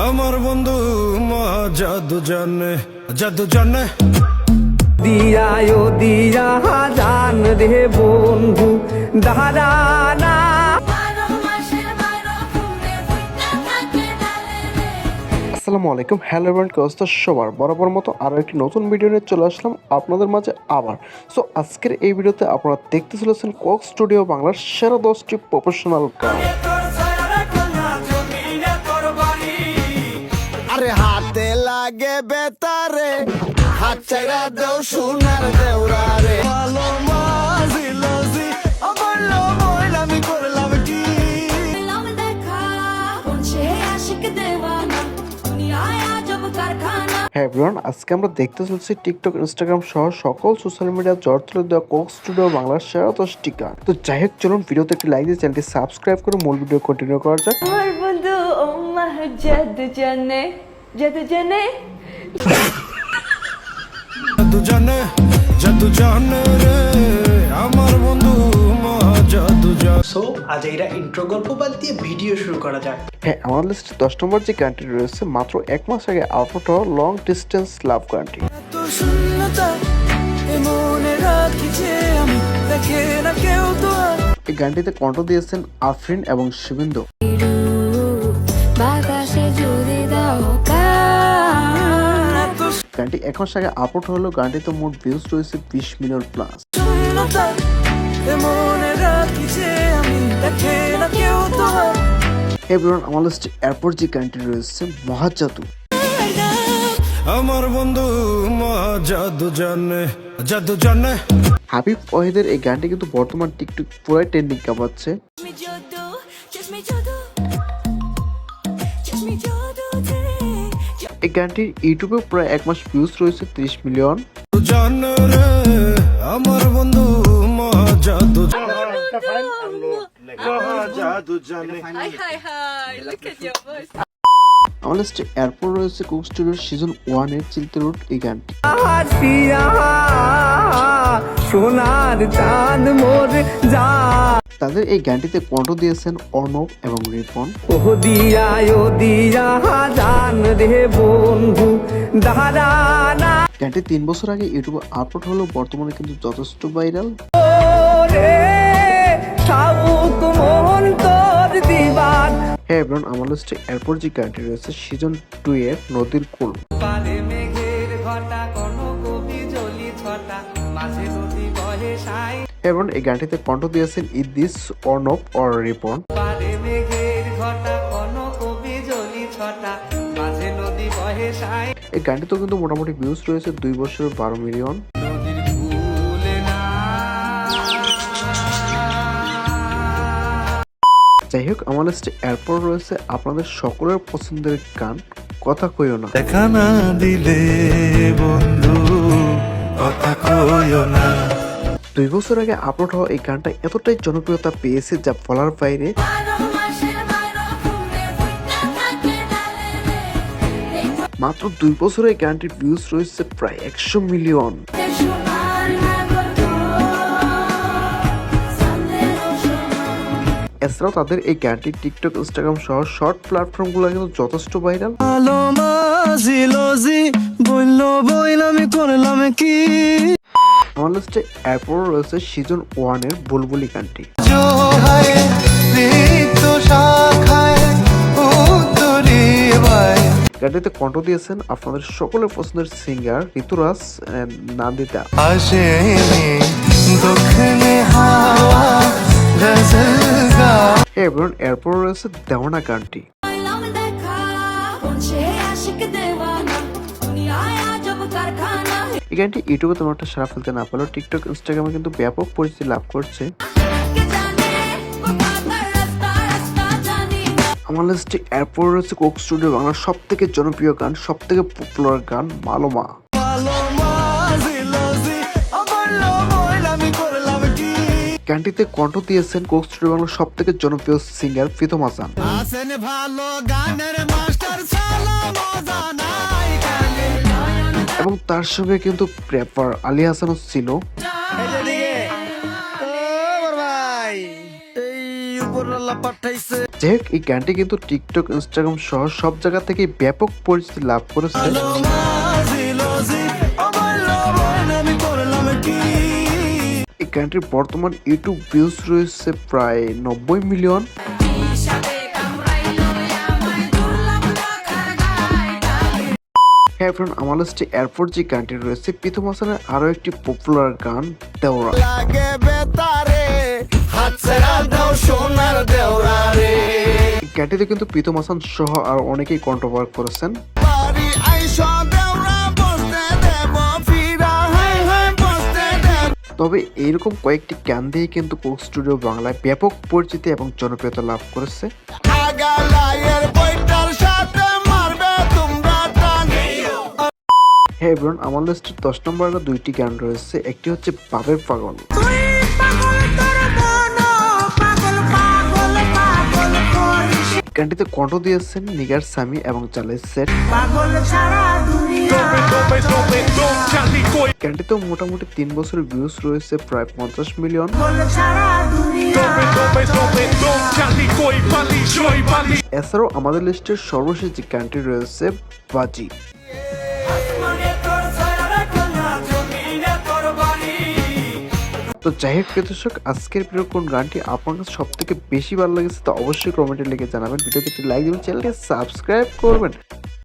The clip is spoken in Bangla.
আমার বন্ধু মহা জাদু জানে, জাদু জানে। দিয়ায়ো দিয়া জান রে বন্ধু দাঁড়ানা। আসসালামু আলাইকুম, হ্যালো এভরিওয়ান, কি অবস্থা সবার? বরাবর মতো আরও একটি নতুন ভিডিও নিয়ে চলে আসলাম আপনাদের মাঝে আবার। সো আজকের এই ভিডিওতে আপনারা দেখতে চলেছেন কক স্টুডিও বাংলার সেরা 10টি প্রফেশনাল গান। আরে হাতে লাগে বেতারে, হাত চাইরা দেও সোনার দেওরারে। ভালো মাঝি লজি আমার লমইল আমি করলাম কি? হ্যাঁ এভরিওয়ান, আজকে আমরা দেখতে চলছি টিকটক, ইনস্টাগ্রাম সহ সকল সোশ্যাল মিডিয়া জ্বর তুলে দেওয়া কক স্টুডিও বাংলার সেরা 10টি গান। তো যাই হোক, চলুন ভিডিওতে একটি লাইক দিয়ে চ্যানেলটি সাবস্ক্রাইব করে মূল ভিডিও কন্টিনিউ করা যাক। আমার বন্ধু ওমা জাদু জানে, জাদু জানে, জাদু জানে, জাদু জানে রে আমার বন্ধু মহা জাদু জানে। সো আজ এরা ইন্ট্রো গল্প বাদ দিয়ে ভিডিও শুরু করা যাক। হ্যাঁ, আমার লিস্টে 10 নম্বর যে গানটি রয়েছে মাত্র 1 মাস আগে আপলোড হওয়া লং ডিস্টেন্স লাভ গানটি। তো শূন্যতা মনে রাখি যে আমি, দেখে না কেউ তো। এই গানটিতে কণ্ঠ দিয়েছেন আফরিন এবং শিবেন্দু। গানটি 1 মাস আগে আপলোড হলো। গানটিতে মোট ভিউজ রয়েছে 20 মিলিয়ন প্লাস। মনে রাখি যে আমি, দেখে না কেউ তো। এভরিওয়ান, আমার লিস্টে এরপর যে গানটি রয়েছে মহাজাদু। আমার বন্ধু মহা জাদু জানে, জাদু জানে। হাবিব ওয়াহিদের এই গানটি কিন্তু বর্তমান টিকটক পুরাই ট্রেন্ডিং কামাচ্ছে। এই গানটির ইউটিউবে প্রায় 1 মাস ভিউজ রয়েছে 30 মিলিয়ন। জানে রে আমার বন্ধু মহা জাদু জানে। High high high, look at your voice. আমার লিস্টে এরপর রয়েছে কুক স্টুডিওর সিজন 1 এর চিলতে রোড এই গানটি। সোনার চাঁদ মোর যা। তাদের এই গানটিতে কণ্ঠ দিয়েছেন অর্ণব এবং রিপন। ও দিয়ায়ো দিয়া জান রে বন্ধু দাঁড়ানা। গানটি 3 বছর আগে ইউটিউবে আপলোড হলেও বর্তমানে কিন্তু যথেষ্ট ভাইরাল। হ্যাঁ এভরিওয়ান, আমার লিস্টে এরপর যে গানটি রয়েছে সিজন 2 এর নদীর কুল। এভরিওয়ান, এই গানটিতে কণ্ঠ দিয়েছেন ইদ্রিস, অর্ণব ও রিপন। এই গানটিতেও কিন্তু মোটামুটি ভিউজ রয়েছে 2 বছরের 12 মিলিয়ন। যাই হোক, আমার লিস্টে এরপর রয়েছে আপনাদের সকলের পছন্দের গান কথা কইও না। দেখা না দিলে বন্ধু কথা কইও না। 2 বছর আগে আপলোড হওয়া এই গানটা এতটাই জনপ্রিয়তা পেয়েছে যা বলার বাইরে। মাত্র 2 বছরে এই গানটির ভিউজ রয়েছে প্রায় 100 মিলিয়ন। এছাড়াও তাদের এই গানটি টিকটক, ইনস্টাগ্রাম সহ শর্ট প্ল্যাটফর্মগুলো কিন্তু যথেষ্ট ভাইরাল। আমার লিস্টে এরপর রয়েছে সিজন 1 এর বুলবুলি গানটি। গানটিতে কণ্ঠ দিয়েছেন আপনাদের সকলের পছন্দের সিঙ্গার ঋতুরাজ নান্দিতা। এরপর রয়েছে দেওয়ানা গানটি। এই গানটি ইউটিউবে তেমন একটা সারা ফেলতে না পারলেও টিকটক, ইনস্টাগ্রামে কিন্তু ব্যাপক পরিচিতি লাভ করছে। আমার লিস্টে এরপর রয়েছে কোক স্টুডিও বাংলার সব থেকে জনপ্রিয় গান, সব থেকে পপুলার গান মালোমা। গানটিতে কণ্ঠ দিয়েছেন কোক স্টুডিও বাংলার সব থেকে জনপ্রিয় সিঙ্গার প্রীতম হাসান। এবং তার সঙ্গে কিন্তু র্যাপার আলী হাসানও ছিল। উপরওয়ালা পাঠাইছে যাই হোক, এই গানটি কিন্তু টিকটক, ইনস্টাগ্রাম সহ সব জায়গা থেকে ব্যাপক পরিচিতি লাভ করেছে। এই গানটির বর্তমান ইউটিউব ভিউজ রয়েছে প্রায় 90 মিলিয়ন। হ্যাঁ ফ্রেন্ড, আমার লিস্টে এরপর যে গানটি রয়েছে প্রীতম হাসানের আরো একটি পপুলার গান দেওরা। লাগে বেতারে হাত ছেড়া দাও সোনার দেওরা রে এই গানটিতে কিন্তু প্রীতম হাসান সহ আর অনেকেই কন্ট্রোভার করেছেন। বাড়ি আইসা দেওরা বসতে দেব ফিরা হাই হাই বসতে দেব তবে এইরকম কয়েকটি গান দিয়ে কিন্তু কোক স্টুডিও বাংলায় ব্যাপক পরিচিতি এবং জনপ্রিয়তা লাভ করেছে। আগালায়ের বইটার সাথে মারবে তোমরা টান হ্যাঁ এভরিওয়ান, আমার লিস্টে 10 নম্বরে দুইটি গান রয়েছে। একটি হচ্ছে বাবের পাগল। গানটিতে কণ্ঠ দিয়েছেন নিগার সামি এবং চালের সেট। গানটিতেও মোটামুটি 3 বছরের ভিউজ রয়েছে প্রায় 50 মিলিয়ন। এছাড়াও আমাদের লিস্টের সর্বশেষ যে গানটি রয়েছে বাজি। তো যাই হোক প্রিয় দর্শক, আজকের প্রিয় কোন গানটি আপনার কাছে সব থেকে বেশি ভালো লেগেছে তা অবশ্যই কমেন্টে লিখে জানাবেন। ভিডিওতে একটি লাইক দিবেন, চ্যানেলকে সাবস্ক্রাইব করবেন।